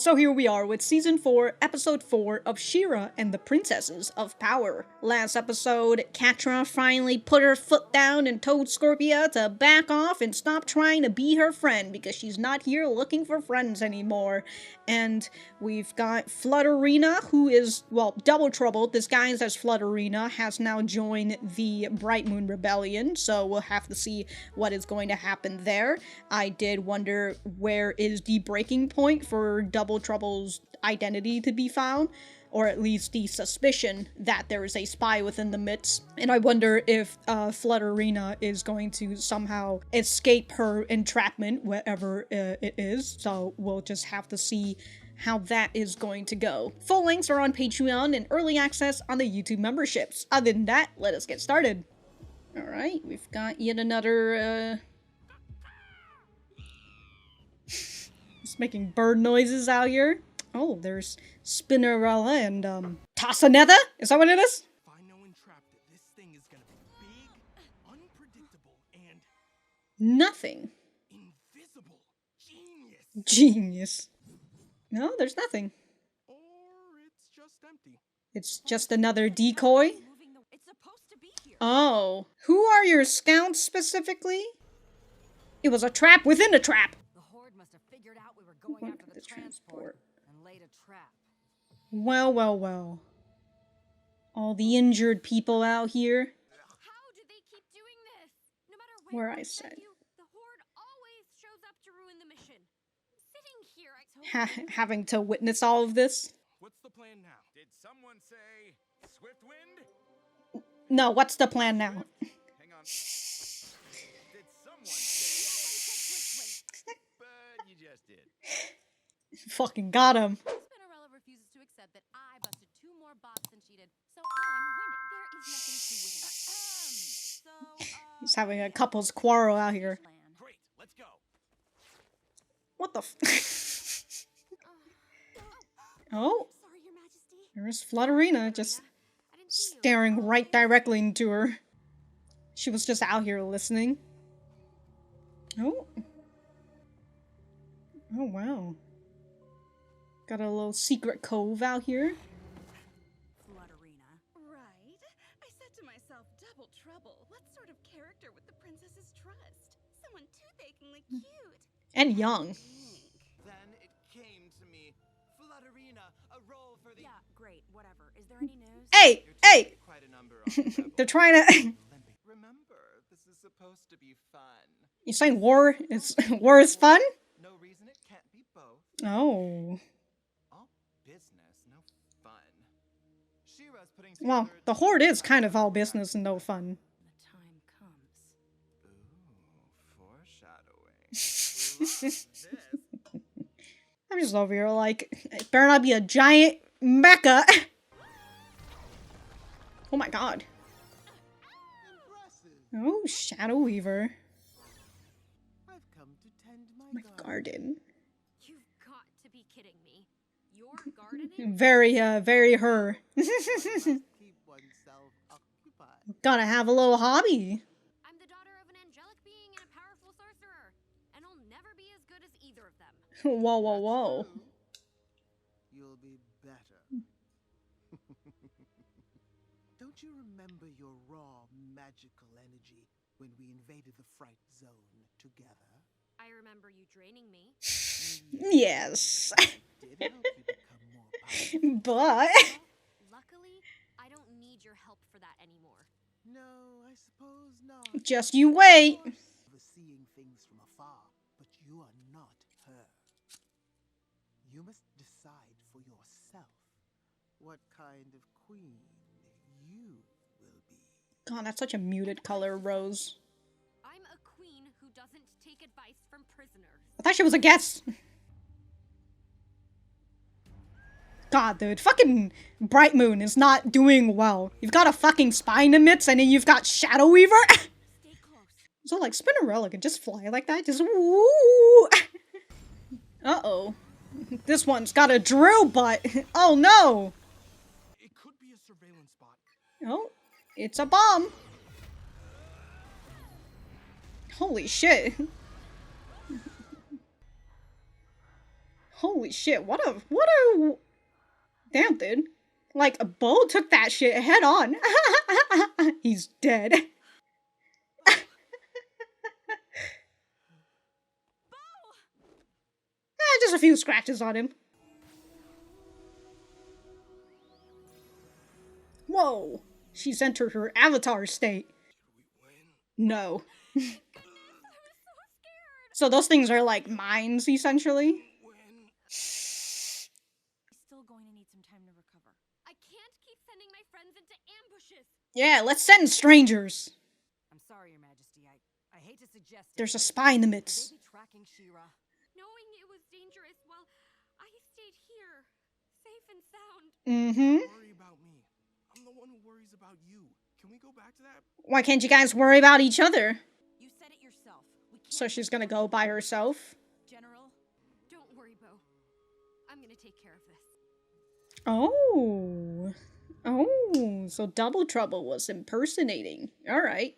So here we are with Season 4, Episode 4 of She-Ra and the Princesses of Power. Last episode, Catra finally put her foot down and told Scorpia to back off and stop trying to be her friend because she's not here looking for friends anymore. And we've got Flutterina, who is, well, Double Trouble, disguised as Flutterina, has now joined the Bright Moon Rebellion, so we'll have to see what is going to happen there. I did wonder where is the breaking point for Double Trouble's identity to be found, or at least the suspicion that there is a spy within the midst. And I wonder if Flutterina is going to somehow escape her entrapment, wherever it is. So we'll just have to see how that is going to go. Full links are on Patreon and early access on the YouTube memberships. Other than that, let us get started. Alright, we've got yet another, It's making bird noises out here. Oh, there's Spinerella and, Netossa? Is that what it is? If I know entrapped it, this thing is gonna be big, unpredictable, and Nothing. invisible. Genius. Genius. No, there's nothing. Or it's just empty. It's just another decoy? It's supposed to be here. Oh. Who are your scouts specifically? It was a trap within a trap! The Horde must have figured out we were going after the transport and laid a trap. Well, well, well. All the injured people out here. How do they keep doing this? No matter where I we said. send you, the Horde always shows up to ruin the mission. Sitting here, I told you. Having to witness all of this? What's the plan now? Did someone say swift wind? No, what's the plan now? Hang on. Did someone say? But you just did. Fucking got him. Spinerella refuses to accept that I busted 2 more bots than she did, so I'm winning. There is nothing to win. He's having a couple's quarrel out here. Plan. Great, let's go. What the Oh, Sorry, Your Majesty. there's Flutterina just I didn't see you. staring right directly into her. She was just out here listening. Oh. Oh, wow. Got a little secret cove out here. Flutterina. Right. I said to myself, double trouble. What sort of character would the princess's trust? Someone tooth-achingly cute. And young. Then it came to me. Flutterina, a role for the. Yeah, great, whatever. Is there any news? Hey! You're Hey! taking quite a number on the rebel. They're trying to... Remember, this is supposed to be fun. You saying war is fun? No reason it can't be both. Oh. All business, no fun. She-Ra's putting Well, together the Horde is kind of all business and no fun. The time comes. Ooh, foreshadowing. Love this. I'm just over here like, it better not be a giant mecha. Oh my god. Oh, Shadow Weaver. I've come to tend My garden. You've got to be kidding me. You're gardening? Very her. Keep oneself occupied. Gotta have a little hobby. I'm the daughter of an angelic being and a powerful sorcerer, and I'll never be as good as either of them. Whoa, whoa, whoa. True. You'll be better. Don't you remember your raw magical energy when we invaded the Fright Zone together? I remember you draining me. Yes. Did help you become more powerful. But... Well, luckily, I don't need your help for that anymore. No, I suppose not. just you wait. Seeing things from afar, but you are not her. You must decide for yourself what kind of queen you will be. God, that's such a muted color, Rose. I'm a queen who doesn't take advice from prisoners. I thought she was a guest. God, dude, fucking Bright Moon is not doing well. You've got a fucking spy in the midst, and then you've got Shadow Weaver. Stay close. So, like, Spinerella could just fly like that, just woo. Uh-oh. This one's got a drill butt. Oh, no. It could be a surveillance spot. Oh, it's a bomb. Holy shit. Holy shit, what a damn, dude. Like, Bo took that shit head on. He's dead. Just a few scratches on him. Whoa, she's entered her avatar state. No. So those things are like mines, essentially. Still going to need some time to recover. I can't keep sending my friends into ambushes. Yeah, let's send strangers. I'm sorry, Your Majesty. I hate to suggest it, There's a but spy in the they midst. be tracking She-Ra. Knowing it was dangerous, well, I stayed here, safe and sound. Mm-hmm. Don't worry about me. I'm the one who worries about you. Can we go back to that? Why can't you guys worry about each other? You said it yourself. We can't So she's gonna go by herself? General. Don't worry, Bo. I'm gonna take care of this. Oh. Oh, so Double Trouble was impersonating. Alright.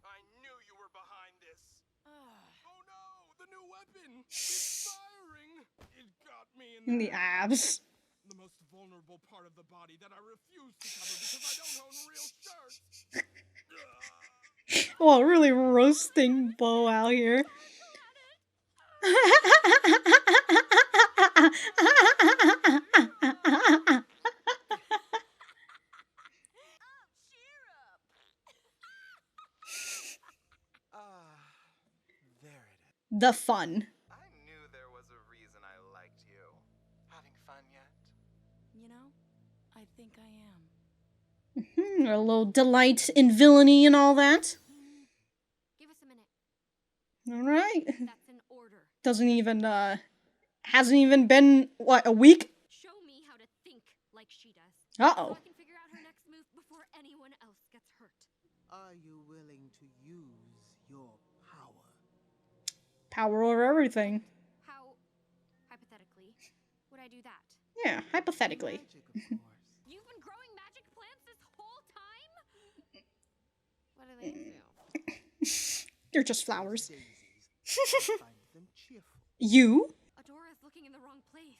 I knew you were behind this. Oh no, the new weapon! It's firing! It got me In the abs. the most vulnerable part of the body that I refuse to cover because I don't own real shirts. Well, really roasting Bo out here. There it is. The fun. I knew there was a reason I liked you. Having fun yet? You know, I think I am. A little delight in villainy and all that. Give us a minute. Alright. That's an order. Doesn't even, hasn't even been, what, a week? Show me how to think like she does. Uh-oh. So I can figure out her next move before anyone else gets hurt. Are you willing to use your power? Power over everything. How, hypothetically, would I do that? Yeah, hypothetically. Magic, of course. You've been growing magic plants this whole time? What do they do? They're just flowers. Daisies. I find them cheerful. You? Adora's looking in the wrong place.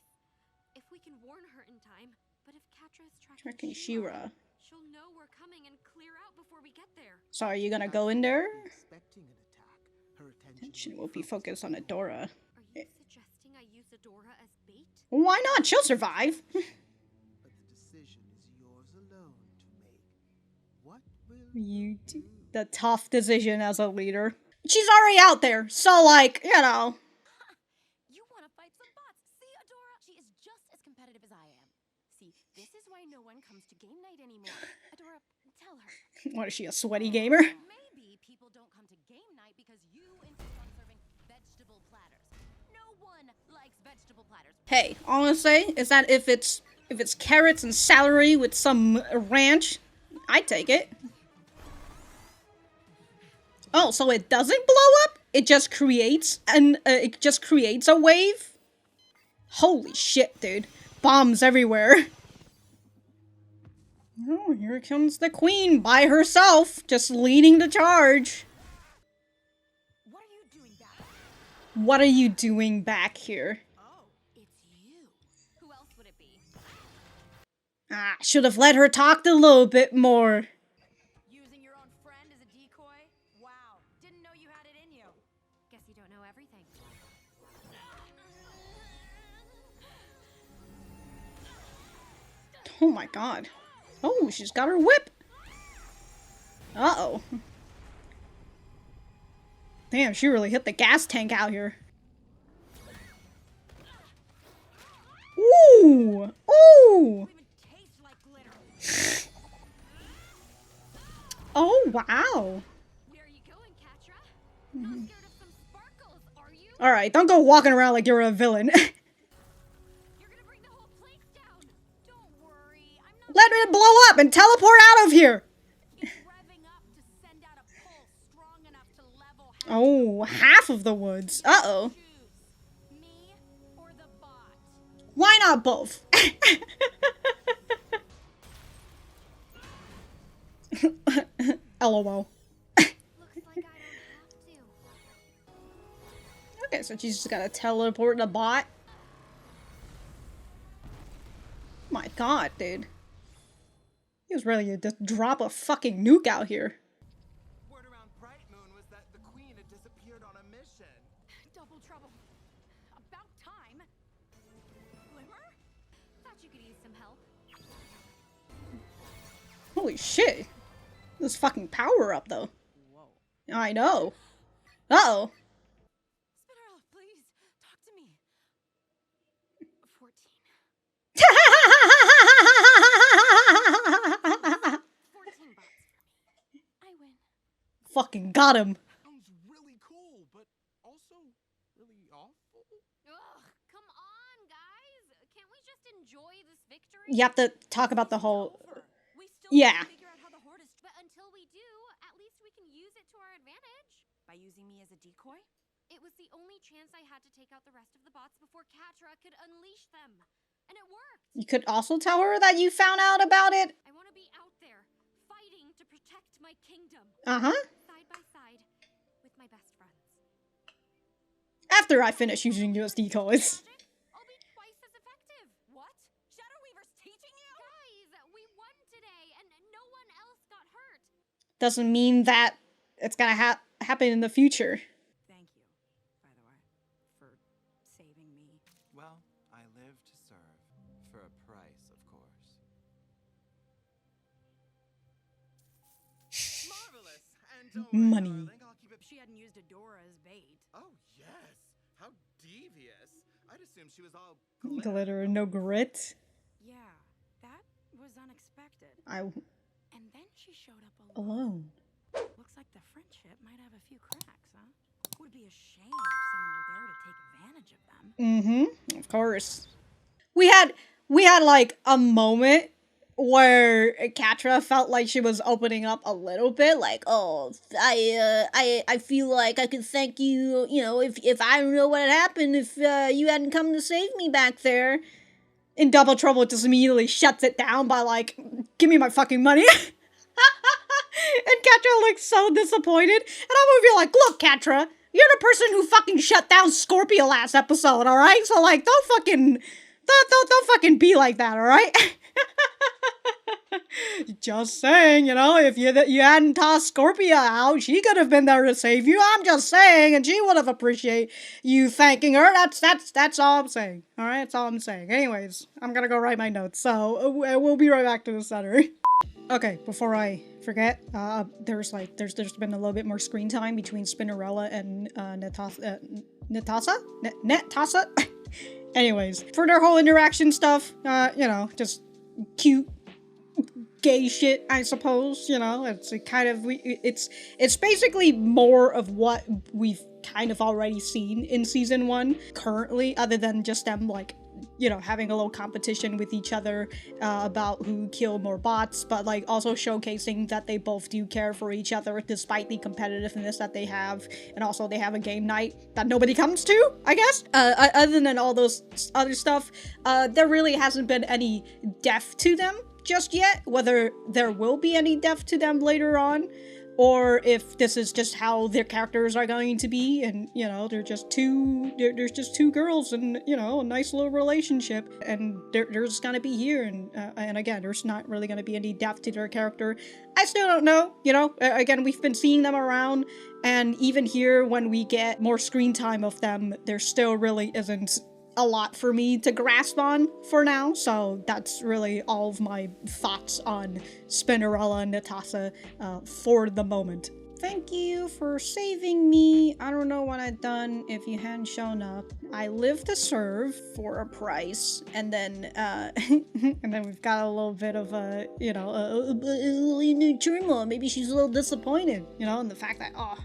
If we can warn her in time, but if Catra is Tracking tracking She-Ra, She-Ra. she'll know we're coming and clear out before we get there. So are you gonna go in there? Expecting an attack, her Attention will be focused on Adora. Are you suggesting I use Adora as bait? Why not? She'll survive. But the decision is yours alone to make. What will You do? do the tough decision as a leader. She's already out there, so like, you know. You want to fight some bots. See, Adora? She is just as competitive as I am. See, this is why no one comes to game night anymore. Adora, tell her. What is she, a sweaty gamer? Maybe people don't come to game night because you insist on serving vegetable platters. No one likes vegetable platters. Hey, all I'm gonna say is that if it's carrots and celery with some ranch, I'd take it. Oh, so it doesn't blow up? It just creates a wave? Holy shit, dude. Bombs everywhere. Oh, here comes the queen by herself, just leading the charge. What are you doing back? What are you doing back here? Oh, it's you. Who else would it be? Ah, should have let her talk a little bit more. Using your own friend as a decoy? Wow, didn't know you had it in you. Guess you don't know everything. Oh my god. Oh, she's got her whip. Uh-oh. Damn, she really hit the gas tank out here. Ooh! Ooh! Even tastes like glitter. Oh, wow. Where are you going, Catra? Not scared of some sparkles, are you? Alright, don't go walking around like you're a villain. You're gonna bring the whole place down. Don't worry. I'm not Let it blow up and teleport out of here! keep revving up to send out a pulse strong enough to level half. Oh, half of the woods. Uh-oh. Choose me or the bot. Why not both? LOL. Looks like I don't have to. Okay, so she's just gotta teleport the bot. god, dude. He was ready to just drop a fucking nuke out here. Word around Bright Moon was that the queen had disappeared on a mission. Double trouble. About time. Glimmer? Thought you could use some help. Holy shit. This fucking power up, though. Whoa. I know. Uh-oh. Spinerella, please, talk to me. 14. 14 bots for me. I win. Fucking got him. Sounds really cool, but also really awful. Ugh, come on, guys. Can't we just enjoy this victory? You have to talk about the whole... Over. We still Yeah. need to figure out how the horde is. But until we do, at least we can use it to our advantage. By using me as a decoy? It was the only chance I had to take out the rest of the bots before Catra could unleash them. And it worked. You could also tell her that you found out about it. I want to be out there, fighting to protect my kingdom. Uh-huh. Side by side with my best friends. After I finish using you as decoys. Magic, I'll be twice as effective. What? Shadow Weaver's teaching you? Guys, we won today, and no one else got hurt. Doesn't mean that it's gonna happen in the future. Thank you, by the way, for saving me. Well, I live to serve. For a price, of course. Marvelous! And don't worry, Money. darling, I'll keep it... She hadn't used Adora as bait. Oh, yes! How devious! I'd assume she was all... Glitter, no grit. Yeah, that was unexpected. And then she showed up alone. alone. Looks like the friendship might have a few cracks, huh? Would be a shame if someone were there to take advantage of them. Mm-hmm. Of course. We had like a moment where Catra felt like she was opening up a little bit, like, oh, I feel like I could thank you, you know, if I don't know what had happened, if you hadn't come to save me back there. And Double Trouble just immediately shuts it down by like, give me my fucking money. And Catra looks so disappointed. And I'm gonna be like, look, Catra, you're the person who fucking shut down Scorpia last episode, alright? So like, don't fucking be like that, alright? Just saying, you know, if you hadn't tossed Scorpia out, she could have been there to save you. I'm just saying, and she would have appreciated you thanking her. That's all I'm saying. All right, that's all I'm saying. Anyways, I'm gonna go write my notes. So we'll be right back to the center. Okay, before I forget, there's been a little bit more screen time between Spinerella and Netossa. Anyways, for their whole interaction stuff, you know, just cute gay shit, I suppose. You know, it's it's basically more of what we've kind of already seen in season 1 currently, other than just them like, you know, having a little competition with each other about who killed more bots, but like also showcasing that they both do care for each other despite the competitiveness that they have, and also they have a game night that nobody comes to, I guess. Other than all those other stuff, there really hasn't been any depth to them just yet. Whether there will be any depth to them later on, or if this is just how their characters are going to be, and, you know, there's just two girls and, you know, a nice little relationship, and they're just gonna be here, and again, there's not really gonna be any depth to their character. I still don't know, you know, again, we've been seeing them around, and even here, when we get more screen time of them, there still really isn't a lot for me to grasp on for now, so that's really all of my thoughts on Spinerella Netossa for the moment. Thank you for saving me. I don't know what I'd done if you hadn't shown up. I live to serve for a price, and then and then we've got a little bit of a, you know, a turmoil. Maybe she's a little disappointed, you know, in the fact that, oh,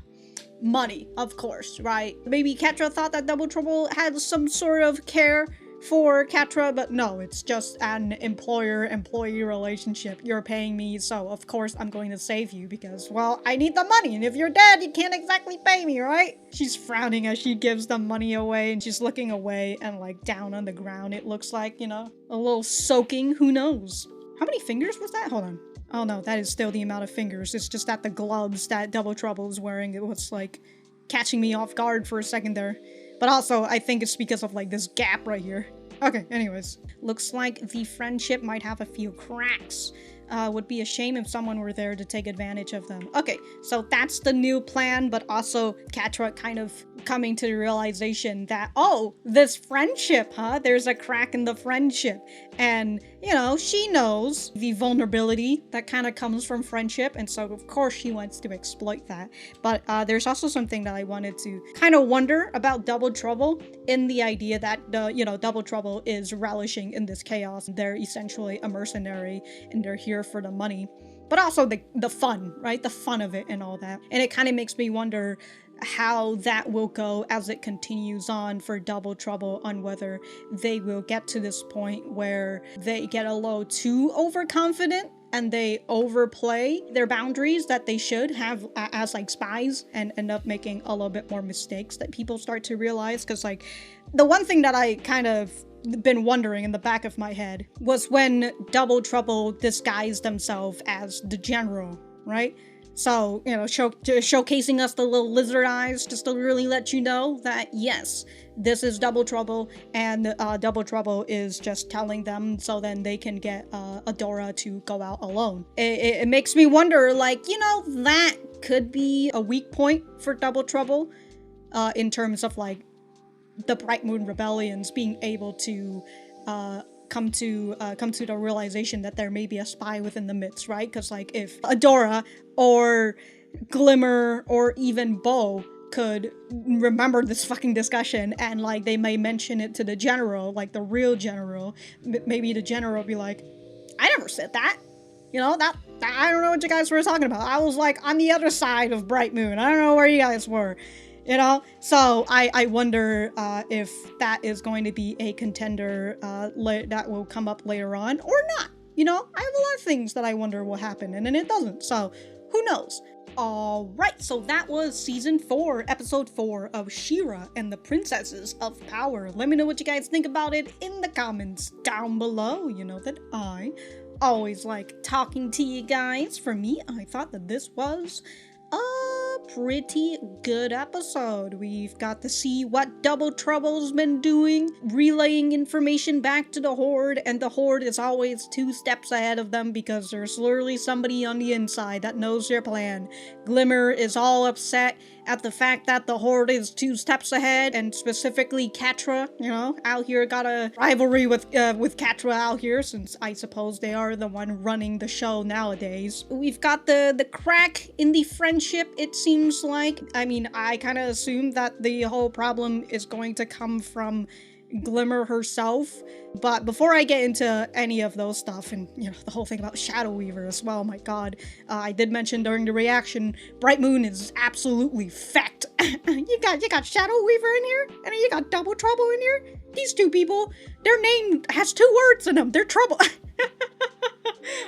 money, of course, right? Maybe Catra thought that Double Trouble had some sort of care for Catra, but no, it's just an employer-employee relationship. You're paying me, so of course I'm going to save you because, well, I need the money, and if you're dead, you can't exactly pay me, right? She's frowning as she gives the money away, and she's looking away and, like, down on the ground, it looks like, you know? A little soaking, who knows? How many fingers was that? Hold on. Oh no, that is still the amount of fingers. It's just that the gloves that Double Trouble is wearing, it was like catching me off guard for a second there. But also, I think it's because of like this gap right here. Okay, anyways. Looks like the friendship might have a few cracks. Would be a shame if someone were there to take advantage of them. Okay, so that's the new plan, but also Catra kind of coming to the realization that, oh, this friendship, huh? There's a crack in the friendship. And, you know, she knows the vulnerability that kind of comes from friendship, and so of course she wants to exploit that. But there's also something that I wanted to kind of wonder about Double Trouble, in the idea that, Double Trouble is relishing in this chaos. They're essentially a mercenary, and they're here for the money, but also the fun, right? The fun of it and all that. And it kind of makes me wonder how that will go as it continues on for Double Trouble, on whether they will get to this point where they get a little too overconfident and they overplay their boundaries that they should have as like spies, and end up making a little bit more mistakes that people start to realize. Because like the one thing that I kind of been wondering in the back of my head was when Double Trouble disguised themselves as the general, right? So, you know, showcasing us the little lizard eyes just to really let you know that, yes, this is Double Trouble, and Double Trouble is just telling them so then they can get Adora to go out alone. It makes me wonder, like, you know, that could be a weak point for Double Trouble in terms of, like, the Bright Moon Rebellions being able to come to the realization that there may be a spy within the midst, right? Because like if Adora or Glimmer or even Bo could remember this fucking discussion, and like they may mention it to the general, like the real general, maybe the general will be like, I never said that. You know, that I don't know what you guys were talking about. I was like on the other side of Bright Moon. I don't know where you guys were. You know, so I wonder if that is going to be a contender that will come up later on or not. You know, I have a lot of things that I wonder will happen, and then it doesn't. So who knows? Alright, so that was Season 4, Episode 4 of She-Ra and the Princesses of Power. Let me know what you guys think about it in the comments down below. You know that I always like talking to you guys. For me, I thought that this was a pretty good episode. We've got to see what Double Trouble's been doing, relaying information back to the Horde, and the Horde is always 2 steps ahead of them because there's literally somebody on the inside that knows their plan. Glimmer is all upset at the fact that the Horde is 2 steps ahead, and specifically Catra, you know, out here got a rivalry with Catra out here, since I suppose they are the one running the show nowadays. We've got the crack in the friendship, it seems like. I mean, I kind of assumed that the whole problem is going to come from Glimmer herself, but before I get into any of those stuff, and you know, the whole thing about Shadow Weaver as well, my god, I did mention during the reaction, Bright Moon is absolutely fecked. you got Shadow Weaver in here, and then you got Double Trouble in here. These 2 people, their name has 2 words in them. They're trouble.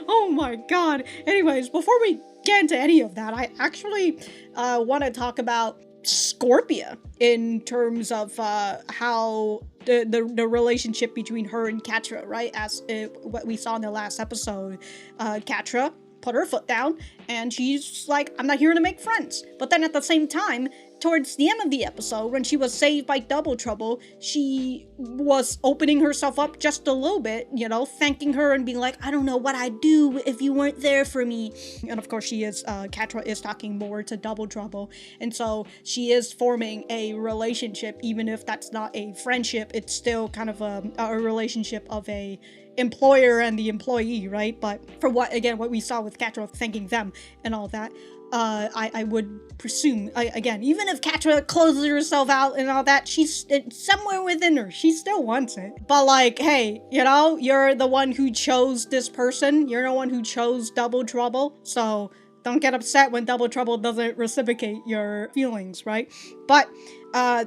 Oh my god. Anyways, before we get into any of that, I actually want to talk about Scorpia in terms of how the relationship between her and Catra, right? As what we saw in the last episode, Catra put her foot down and she's like, I'm not here to make friends. But then at the same time, towards the end of the episode, when she was saved by Double Trouble, she was opening herself up just a little bit, you know, thanking her and being like, I don't know what I'd do if you weren't there for me. And of course she is, Catra is talking more to Double Trouble. And so she is forming a relationship, even if that's not a friendship, it's still kind of a relationship of a employer and the employee, right? But for what we saw with Catra thanking them and all that, I would presume, again, even if Catra closes herself out and all that, she's somewhere within her, she still wants it. But like, hey, you know, you're the one who chose this person, you're the one who chose Double Trouble, so don't get upset when Double Trouble doesn't reciprocate your feelings, right? But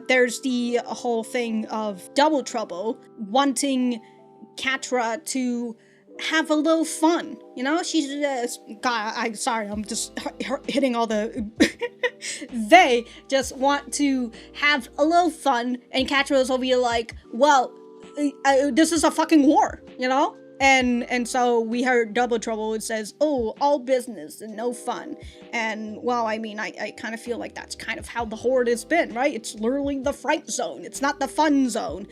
there's the whole thing of Double Trouble wanting Catra to have a little fun, you know? She's God, I'm sorry, I'm just hitting all the they just want to have a little fun, and Catra's over here like, well, this is a fucking war, you know? And so we heard Double Trouble, it says, oh, all business and no fun. And well, I mean, I kind of feel like that's kind of how the Horde has been, right? It's literally the Fright Zone, it's not the fun zone.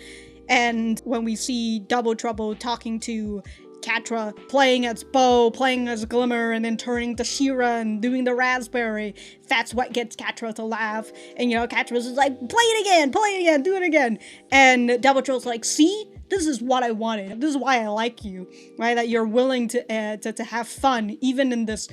And when we see Double Trouble talking to Catra, playing as Bo, playing as Glimmer, and then turning to She-Ra and doing the raspberry, that's what gets Catra to laugh. And, Catra's just like, play it again, do it again. And Double Trouble's like, see? This is what I wanted. This is why I like you, right? That you're willing to have fun, even in this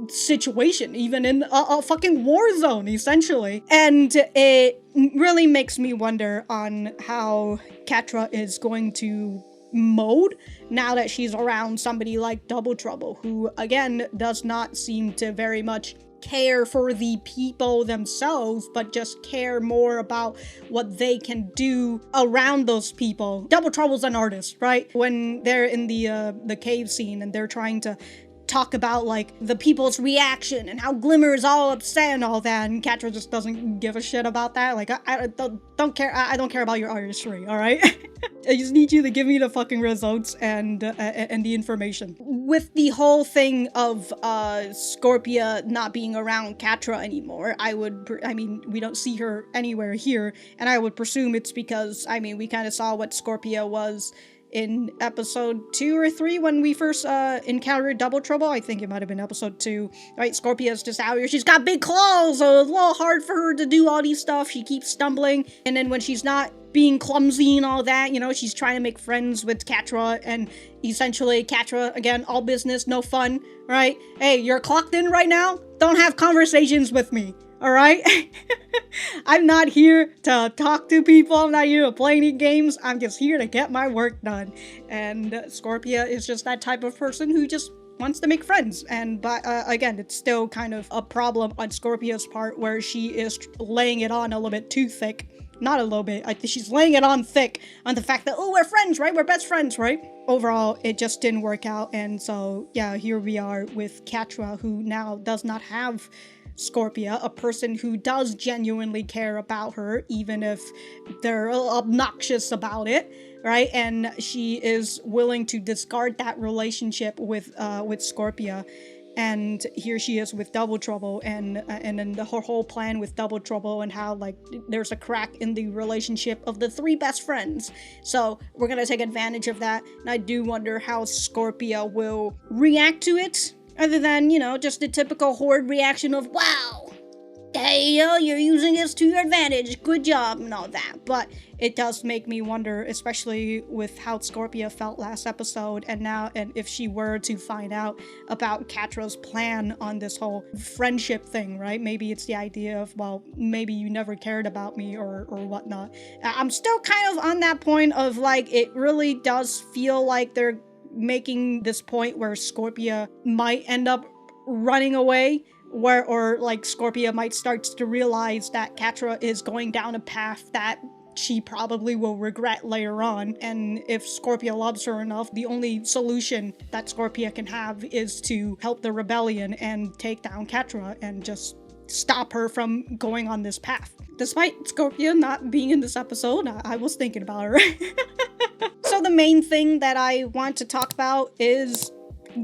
situation, even in a fucking war zone, essentially. And it really makes me wonder on how Catra is going to mold now that she's around somebody like Double Trouble, who, again, does not seem to very much care for the people themselves, but just care more about what they can do around those people. Double Trouble's an artist, right? When they're in the cave scene and they're trying to talk about like the people's reaction and how Glimmer is all upset and all that, and Catra just doesn't give a shit about that. Like, I don't care. I don't care about your artistry, all right? I just need you to give me the fucking results and the information. With the whole thing of Scorpia not being around Catra anymore, we don't see her anywhere here, and I would presume it's because, we kind of saw what Scorpia was in episode 2 or 3 when we first encountered Double Trouble. I think it might have been episode 2. Right, Scorpia's just out here. She's got big claws, so it's a little hard for her to do all these stuff. She keeps stumbling, and then when she's not being clumsy and all that, she's trying to make friends with Catra, and essentially Catra, again, all business, no fun, right? Hey, you're clocked in right now? Don't have conversations with me. Alright? I'm not here to talk to people, I'm not here to play any games, I'm just here to get my work done. And Scorpia is just that type of person who just wants to make friends. And again, it's still kind of a problem on Scorpia's part where she is laying it on a little bit too thick. Not a little bit, I think she's laying it on thick on the fact that, oh, we're friends, right? We're best friends, right? Overall, it just didn't work out, and so, yeah, here we are with Catra, who now does not have Scorpia, a person who does genuinely care about her, even if they're obnoxious about it, right? And she is willing to discard that relationship with Scorpia. And here she is with Double Trouble, and then the whole plan with Double Trouble, and how like there's a crack in the relationship of the 3 best friends. So we're gonna take advantage of that, and I do wonder how Scorpia will react to it, other than, just the typical Horde reaction of, wow, hey, you're using this to your advantage, good job, and all that. But it does make me wonder, especially with how Scorpia felt last episode, and if she were to find out about Catra's plan on this whole friendship thing, right? Maybe it's the idea of, well, maybe you never cared about me or whatnot. I'm still kind of on that point of, like, it really does feel like they're making this point where Scorpia might end up running away, or like Scorpia might start to realize that Catra is going down a path that she probably will regret later on. And if Scorpia loves her enough, the only solution that Scorpia can have is to help the rebellion and take down Catra and just stop her from going on this path. Despite Scorpia not being in this episode, I was thinking about her. So the main thing that I want to talk about is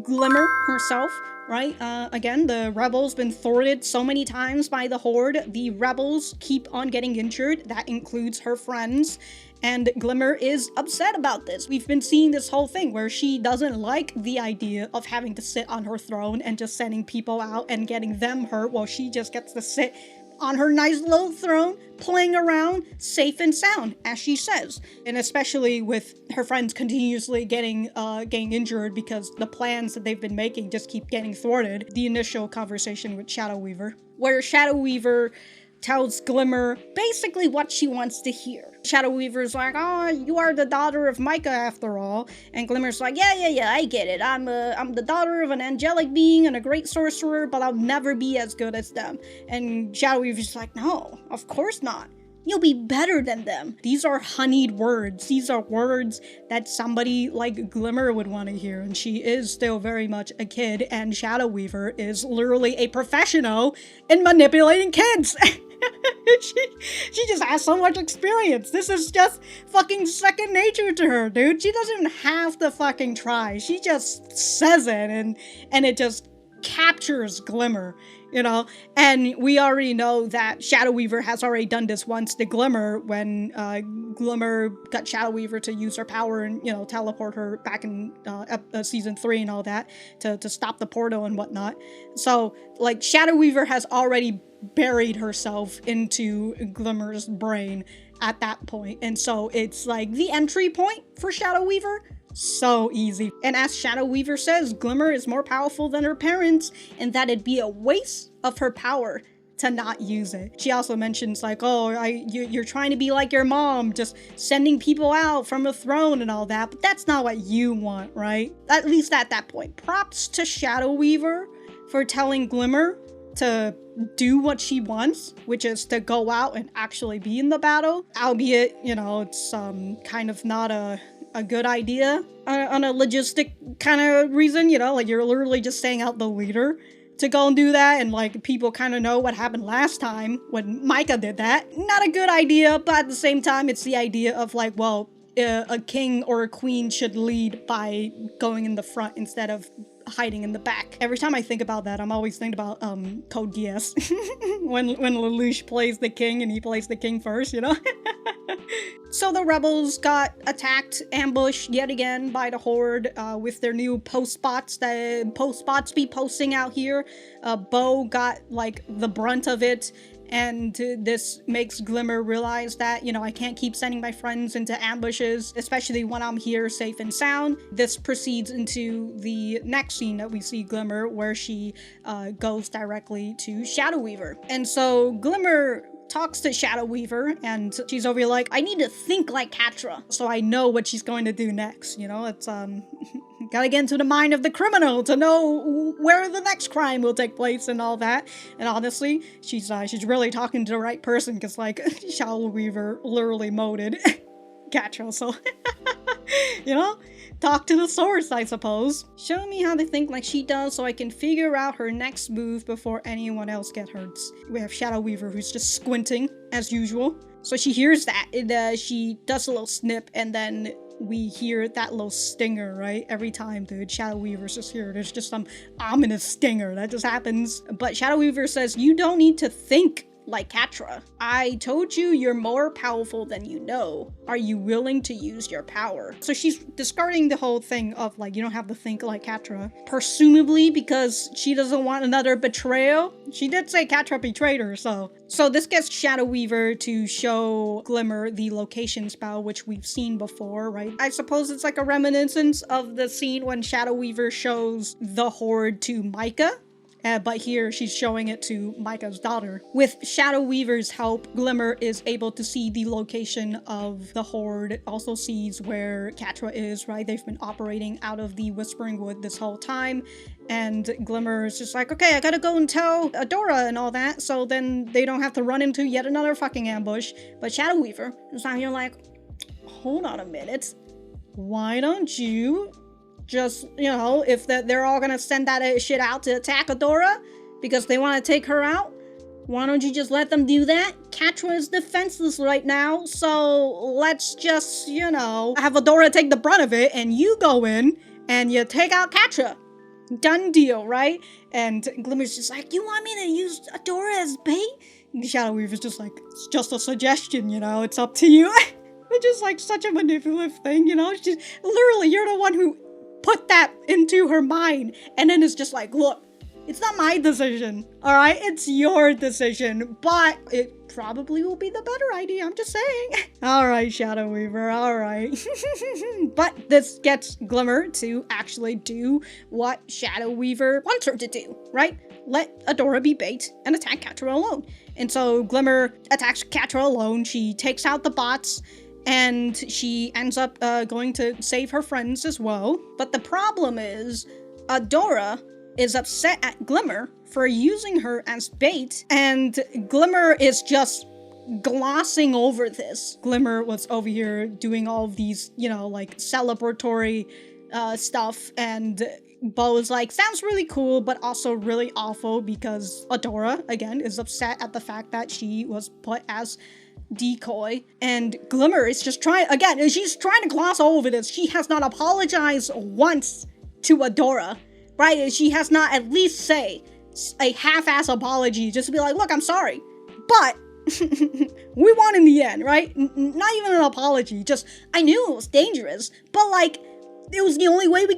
Glimmer herself, right? Again, the rebels been thwarted so many times by the Horde. The rebels keep on getting injured. That includes her friends. And Glimmer is upset about this. We've been seeing this whole thing where she doesn't like the idea of having to sit on her throne and just sending people out and getting them hurt while she just gets to sit on her nice little throne, playing around, safe and sound, as she says. And especially with her friends continuously getting injured because the plans that they've been making just keep getting thwarted. The initial conversation with Shadow Weaver, where Shadow Weaver tells Glimmer basically what she wants to hear. Shadow Weaver's like, oh, you are the daughter of Micah after all. And Glimmer's like, yeah, I get it. I'm the daughter of an angelic being and a great sorcerer, but I'll never be as good as them. And Shadow Weaver's like, no, of course not. You'll be better than them. These are honeyed words. These are words that somebody like Glimmer would want to hear. And she is still very much a kid, and Shadow Weaver is literally a professional in manipulating kids. She just has so much experience. This is just fucking second nature to her, dude. She doesn't have to fucking try. She just says it, and it just captures Glimmer. you know? And we already know that Shadow Weaver has already done this once to Glimmer when Glimmer got Shadow Weaver to use her power and, you know, teleport her back in season 3 and all that to stop the portal and whatnot. So, like, Shadow Weaver has already buried herself into Glimmer's brain at that point. And so it's like the entry point for Shadow Weaver. So easy. And as Shadow Weaver says, Glimmer is more powerful than her parents, and that it'd be a waste of her power to not use it. She also mentions like, oh, you're trying to be like your mom, just sending people out from a throne and all that, but that's not what you want, right? At least at that point. Props to Shadow Weaver for telling Glimmer to do what she wants, which is to go out and actually be in the battle, albeit, you know, it's kind of not a good idea on a logistic kind of reason, you know, like you're literally just staying out the leader to go and do that, and like people kind of know what happened last time when Micah did that. Not a good idea, but at the same time it's the idea of like, well, a king or a queen should lead by going in the front instead of hiding in the back. Every time I think about that, I'm always thinking about Code Geass when Lelouch plays the king and he plays the king first, you know? So the rebels got attacked, ambushed yet again by the Horde with their new post bots be posting out here. Bo got like the brunt of it, and this makes Glimmer realize that, you know, I can't keep sending my friends into ambushes, especially when I'm here safe and sound. This proceeds into the next scene that we see Glimmer, where she goes directly to Shadow Weaver. And so Glimmer talks to Shadow Weaver, and she's over here like, I need to think like Catra, so I know what she's going to do next, you know? It's, gotta get into the mind of the criminal to know where the next crime will take place and all that. And honestly, she's really talking to the right person, because, like, Shadow Weaver literally molded Catra, so, you know? Talk to the source, I suppose. Show me how to think like she does so I can figure out her next move before anyone else gets hurt. We have Shadow Weaver who's just squinting, as usual. So she hears that, and she does a little snip, and then we hear that little stinger, right? Every time, dude, Shadow Weaver's just here. There's just some ominous stinger that just happens. But Shadow Weaver says, you don't need to think like Catra. I told you you're more powerful than you know. Are you willing to use your power? So she's discarding the whole thing of like, you don't have to think like Catra, presumably because she doesn't want another betrayal. She did say Catra betrayed her, so this gets Shadow Weaver to show Glimmer the location spell, which we've seen before, right? I suppose it's like a reminiscence of the scene when Shadow Weaver shows the Horde to Micah. But here she's showing it to Micah's daughter. With Shadow Weaver's help, Glimmer is able to see the location of the Horde, also sees where Catra is, right? They've been operating out of the Whispering Wood this whole time, and Glimmer is just like, okay, I gotta go and tell Adora and all that, so then they don't have to run into yet another fucking ambush. But Shadow Weaver is out here like, hold on a minute, why don't you just, you know, if they're all gonna send that shit out to attack Adora because they want to take her out, why don't you just let them do that? Catra is defenseless right now, so let's just, you know, have Adora take the brunt of it, and you go in and you take out Catra. Done deal, right? And Glimmer's just like, you want me to use Adora as bait? And Shadow Weaver's just like, it's just a suggestion, you know, it's up to you. Which is like such a manipulative thing, you know? She's literally, you're the one who put that into her mind, and then it's just like, look, it's not my decision, all right? It's your decision, but it probably will be the better idea, I'm just saying. All right, Shadow Weaver, all right. But this gets Glimmer to actually do what Shadow Weaver wants her to do, right? Let Adora be bait and attack Catra alone. And so Glimmer attacks Catra alone. She takes out the bots, and she ends up going to save her friends as well. But the problem is, Adora is upset at Glimmer for using her as bait, and Glimmer is just glossing over this. Glimmer was over here doing all of these, you know, like celebratory stuff, and Bo is like, sounds really cool, but also really awful, because Adora, again, is upset at the fact that she was put as decoy, and Glimmer is just trying, again, she's trying to gloss over this. She has not apologized once to Adora, right? She has not at least say a half-ass apology just to be like, look, I'm sorry, but we won in the end, right? Not even an apology, just, I knew it was dangerous, but like, it was the only way we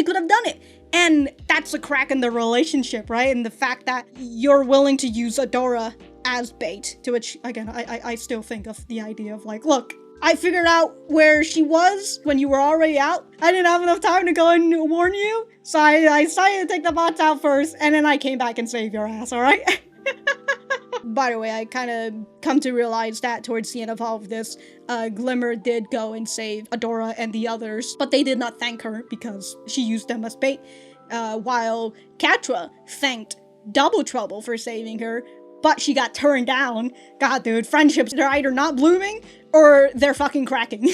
could have done it. And that's a crack in the relationship, right? And the fact that you're willing to use Adora as bait, to which, again, I still think of the idea of like, look, I figured out where she was when you were already out. I didn't have enough time to go and warn you, so I decided to take the bots out first, and then I came back and saved your ass, alright? By the way, I kind of come to realize that towards the end of all of this, Glimmer did go and save Adora and the others, but they did not thank her because she used them as bait, while Catra thanked Double Trouble for saving her, but she got turned down. God, dude, friendships, they're either not blooming or they're fucking cracking.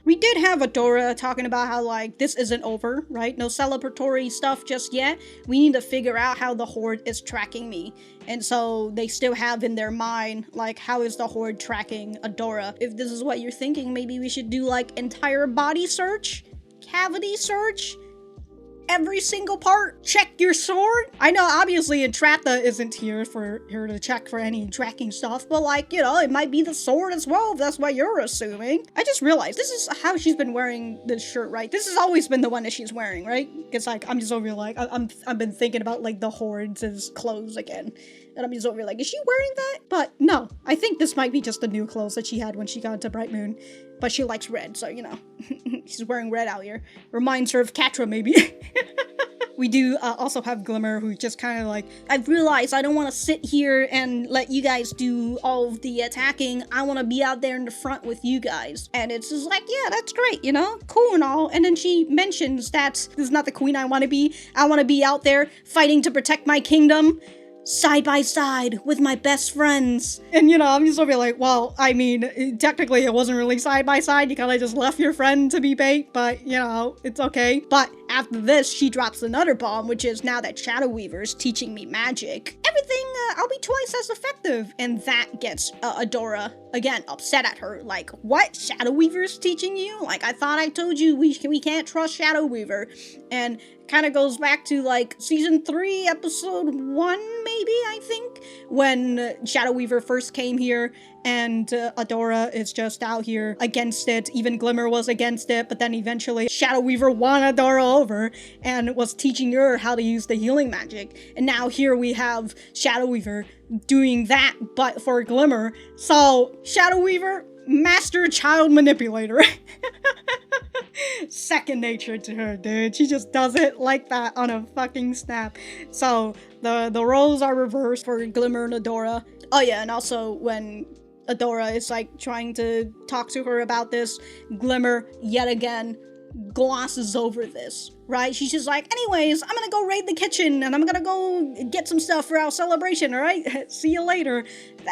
We did have Adora talking about how, like, this isn't over, right? No celebratory stuff just yet. We need to figure out how the Horde is tracking me. And so they still have in their mind, like, how is the Horde tracking Adora? If this is what you're thinking, maybe we should do, like, entire body search? Cavity search? Every single part? Check your sword? I know obviously Entrapta isn't here for her to check for any tracking stuff, but like, you know, it might be the sword as well, if that's what you're assuming. I just realized this is how she's been wearing this shirt, right? This has always been the one that she's wearing, right? It's like, I'm just over here like, I've been thinking about like the Horde's clothes again. And I'm just over here like, is she wearing that? But no, I think this might be just the new clothes that she had when she got into Bright Moon. But she likes red, so you know, she's wearing red out here. Reminds her of Catra, maybe. We do also have Glimmer, who's just kind of like, I've realized I don't want to sit here and let you guys do all of the attacking. I want to be out there in the front with you guys. And it's just like, yeah, that's great, you know, cool and all. And then she mentions that this is not the queen I want to be. I want to be out there fighting to protect my kingdom, side by side with my best friends. And you know, I'm just over like, well, I mean, technically it wasn't really side by side. You kind of just left your friend to be bait, but you know, it's okay. But after this, she drops another bomb, which is now that Shadow Weaver's teaching me magic, everything, I'll be twice as effective. And that gets Adora, again, upset at her. Like, what? Shadow Weaver's teaching you? Like, I thought I told you we can't trust Shadow Weaver. And kind of goes back to like season 3, episode 1, maybe, I think, when Shadow Weaver first came here and Adora is just out here against it. Even Glimmer was against it, but then eventually Shadow Weaver won Adora over and was teaching her how to use the healing magic. And now here we have Shadow Weaver doing that, but for Glimmer. So Shadow Weaver, master child manipulator. Second nature to her, dude. She just does it like that on a fucking snap. So the roles are reversed for Glimmer and Adora. Oh yeah, and also when Adora is like trying to talk to her about this, Glimmer yet again glosses over this, right? She's just like, anyways, I'm gonna go raid the kitchen and I'm gonna go get some stuff for our celebration, all right? See you later.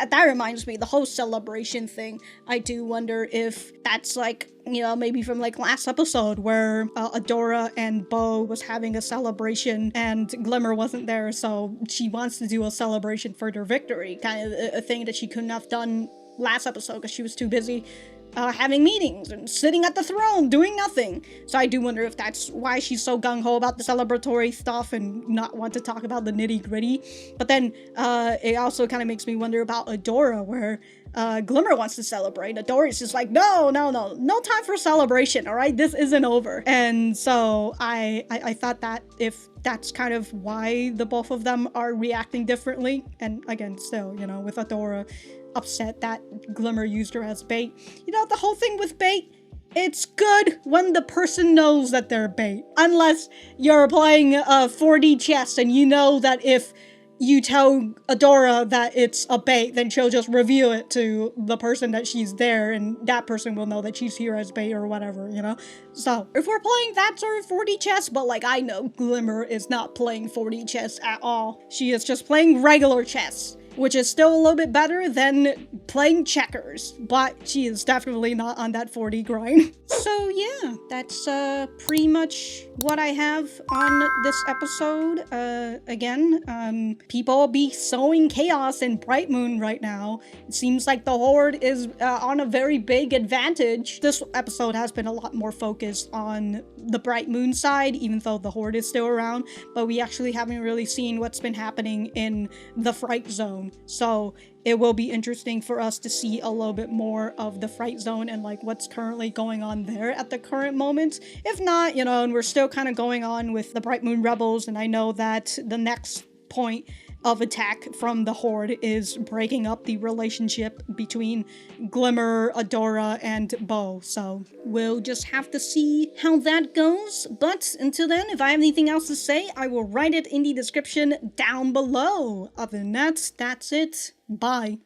That reminds me, the whole celebration thing, I do wonder if that's like, you know, maybe from like last episode where Adora and Bo was having a celebration and Glimmer wasn't there, so she wants to do a celebration for their victory, kind of a thing that she couldn't have done last episode because she was too busy having meetings and sitting at the throne doing nothing. So I do wonder if that's why she's so gung-ho about the celebratory stuff and not want to talk about the nitty-gritty. But then it also kind of makes me wonder about Adora, where Glimmer wants to celebrate. Adora's just like, no time for celebration, all right? This isn't over. And so I thought that if that's kind of why the both of them are reacting differently, and again, still, you know, with Adora upset that Glimmer used her as bait. You know, the whole thing with bait, it's good when the person knows that they're bait. Unless you're playing 4D chess and you know that if you tell Adora that it's a bait, then she'll just reveal it to the person that she's there, and that person will know that she's here as bait or whatever, you know? So, if we're playing that sort of 4D chess, but like I know Glimmer is not playing 4D chess at all. She is just playing regular chess. which is still a little bit better than playing checkers, but she is definitely not on that 40 grind. So yeah, that's pretty much what I have on this episode. Again, people be sowing chaos in Bright Moon right now. It seems like the Horde is on a very big advantage. This episode has been a lot more focused on the Bright Moon side, even though the Horde is still around, but we actually haven't really seen what's been happening in the Fright Zone. So it will be interesting for us to see a little bit more of the Fright Zone and like what's currently going on there at the current moment. If not, you know, and we're still kind of going on with the Bright Moon Rebels, and I know that the next point of attack from the Horde is breaking up the relationship between Glimmer, Adora, and Bo. So we'll just have to see how that goes. But until then, if I have anything else to say, I will write it in the description down below. Other than that, that's it. Bye.